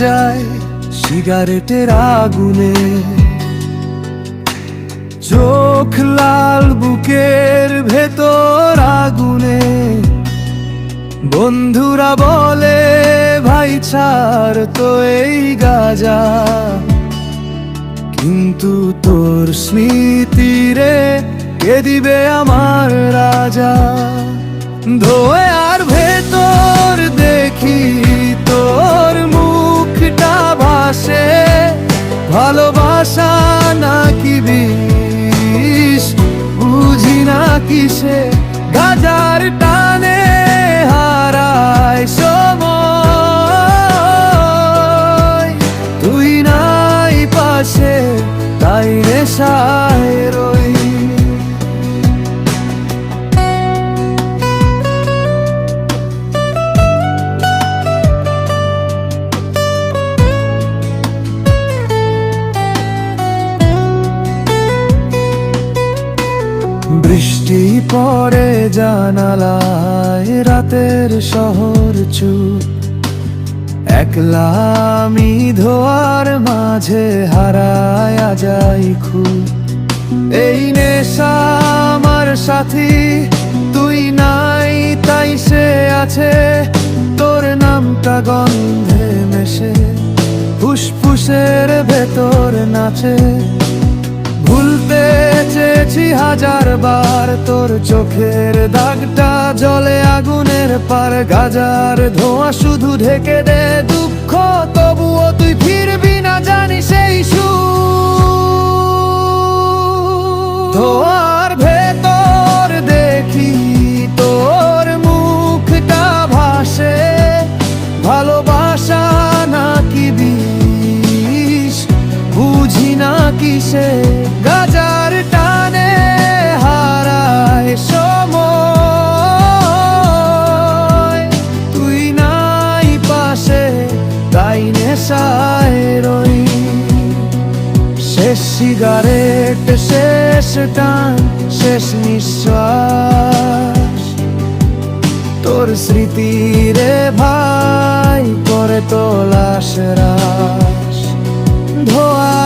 যায় সিগারেটের আগুনে। চোখ লাল, বুকের ভেতর আগুনে। বন্ধুরা বলে ভাই ছাড় তো এই গাঁজা, কিন্তু তোর স্মৃতিরে কে দিবে আমার রাজা। ধোঁয়ার ভেতর দেখি তোর মুখটা ভাসে, ভালোবাসা নাকি বিষ বুঝি না কিসে। গাজার টানে হারায় সময়, তুই নাই পাশে তাই নেশায় রই। বৃষ্টি পড়ে জানালায়, রাতের শহর চুপ। একলা আমি ধোয়ার মাঝে হারায়া যাই খুব। এই নেশা আমার সাথী, তুই নাই তাই সে আছে। তোর নামটা গন্ধে মেশে ফুসফুসের ভেতর নাচে। ভুলতে চেয়েছি হাজার বার, তোর চোখের দাগটা জলে আগুনের পার। গাজার ধোঁয়া শুধু ঢেকে দে দুঃখ, তবুও তুই ফিরবি না জানি সেই সুর। ধোঁয়ার ভেতর দেখি তোর মুখটা ভাসে, ভালোবাসা নাকি বিষ বুঝি না কিসে। গাজার টানে হারায় সময়, তুই নাই পাশে তাই নেশায় রই। শেষ সিগারেট, শেষ টান, শেষ নিঃশ্বাস, তোর স্মৃতিরে ভাই করে তো লাশ রাশ। ধোয়া